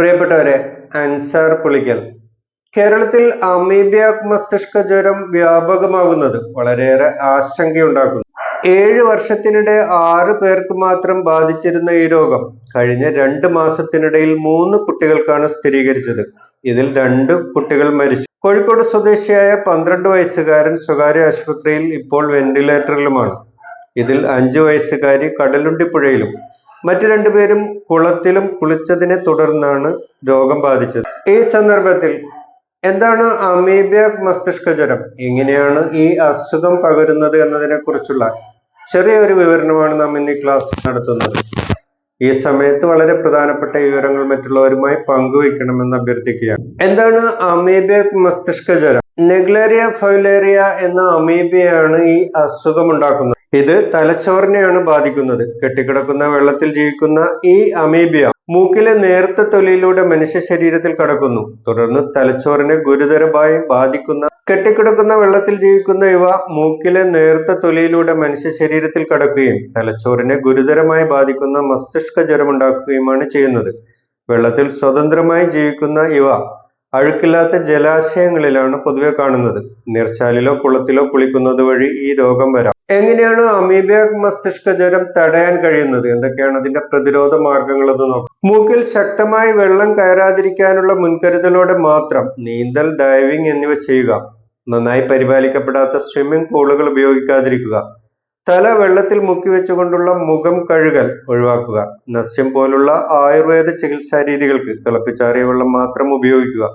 പ്രിയപ്പെട്ടവരെ, അൻസാർ പുളിക്കൽ. കേരളത്തിൽ അമീബിയ മസ്തിഷ്ക ജ്വരം വ്യാപകമാകുന്നത് വളരെയേറെ ആശങ്കയുണ്ടാക്കുന്നു. 7 വർഷത്തിനിടെ 6 പേർക്ക് മാത്രം ബാധിച്ചിരുന്ന ഈ രോഗം കഴിഞ്ഞ 2 മാസത്തിനിടയിൽ 3 കുട്ടികൾക്കാണ് സ്ഥിരീകരിച്ചത്. ഇതിൽ 2 കുട്ടികൾ മരിച്ചു. കോഴിക്കോട് സ്വദേശിയായ 12 വയസ്സുകാരൻ സ്വകാര്യ ആശുപത്രിയിൽ ഇപ്പോൾ വെന്റിലേറ്ററിലുമാണ്. ഇതിൽ 5 വയസ്സുകാരി കടലുണ്ടിപ്പുഴയിലും മറ്റു 2 പേരും കുളത്തിലും കുളിച്ചതിനെ തുടർന്നാണ് രോഗം ബാധിച്ചത്. ഈ സന്ദർഭത്തിൽ എന്താണ് അമീബിയ മസ്തിഷ്ക ജ്വരം, എങ്ങനെയാണ് ഈ അസുഖം പകരുന്നത് എന്നതിനെ കുറിച്ചുള്ള ചെറിയൊരു വിവരണമാണ് നാം ഇന്ന് ഈ ക്ലാസ് നടത്തുന്നത്. ഈ സമയത്ത് വളരെ പ്രധാനപ്പെട്ട വിവരങ്ങൾ മറ്റുള്ളവരുമായി പങ്കുവയ്ക്കണമെന്ന് അഭ്യർത്ഥിക്കുകയാണ്. എന്താണ് അമീബിയ മസ്തിഷ്ക ജ്വരം? നെഗ്ലേറിയ ഫൗലേറിയ എന്ന അമീബിയയാണ് ഈ അസുഖം ഉണ്ടാക്കുന്നത്. ഇത് തലച്ചോറിനെയാണ് ബാധിക്കുന്നത്. കെട്ടിക്കിടക്കുന്ന വെള്ളത്തിൽ ജീവിക്കുന്ന ഈ അമീബിയ മൂക്കിലെ നേർത്ത തൊലിയിലൂടെ മനുഷ്യ ശരീരത്തിൽ കടക്കുന്നു. തുടർന്ന് തലച്ചോറിനെ ഗുരുതരമായി ബാധിക്കുന്ന കെട്ടിക്കിടക്കുന്ന വെള്ളത്തിൽ ജീവിക്കുന്ന ഇവ മൂക്കിലെ നേർത്ത തൊലിയിലൂടെ മനുഷ്യ ശരീരത്തിൽ കടക്കുകയും തലച്ചോറിനെ ഗുരുതരമായി ബാധിക്കുന്ന മസ്തിഷ്ക ജ്വരമുണ്ടാക്കുകയുമാണ് ചെയ്യുന്നത്. വെള്ളത്തിൽ സ്വതന്ത്രമായി ജീവിക്കുന്ന ഇവ അഴുക്കില്ലാത്ത ജലാശയങ്ങളിലാണ് പൊതുവെ കാണുന്നത്. നീർച്ചാലിലോ കുളത്തിലോ കുളിക്കുന്നത് വഴി ഈ രോഗം വരാം. എങ്ങനെയാണ് അമീബിയ മസ്തിഷ്ക ജ്വരം തടയാൻ കഴിയുന്നത്? എന്തൊക്കെയാണ് അതിന്റെ പ്രതിരോധ മാർഗങ്ങൾ എന്ന് നോക്കാം. മൂക്കിൽ ശക്തമായി വെള്ളം കയറാതിരിക്കാനുള്ള മുൻകരുതലോടെ മാത്രം നീന്തൽ, ഡൈവിംഗ് എന്നിവ ചെയ്യുക. നന്നായി പരിപാലിക്കപ്പെടാത്ത സ്വിമ്മിംഗ് പൂളുകൾ ഉപയോഗിക്കാതിരിക്കുക. തല വെള്ളത്തിൽ മുക്കി വെച്ചുകൊണ്ടുള്ള മുഖം കഴുകൽ ഒഴിവാക്കുക. നസ്യം പോലുള്ള ആയുർവേദ ചികിത്സാ രീതികൾക്ക് തിളപ്പിച്ചാറിയ വെള്ളം മാത്രം ഉപയോഗിക്കുക.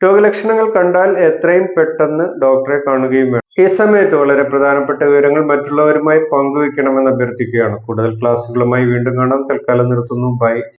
രോഗലക്ഷണങ്ങൾ കണ്ടാൽ എത്രയും പെട്ടെന്ന് ഡോക്ടറെ കാണുകയും വേണം. ഈ സമയത്ത് വളരെ പ്രധാനപ്പെട്ട വിവരങ്ങൾ മറ്റുള്ളവരുമായി പങ്കുവെക്കണമെന്ന് അഭ്യർത്ഥിക്കുകയാണ്. കൂടുതൽ ക്ലാസ്സുകളുമായി വീണ്ടും കാണാം. തൽക്കാലം നിർത്തുന്നു. ബൈ.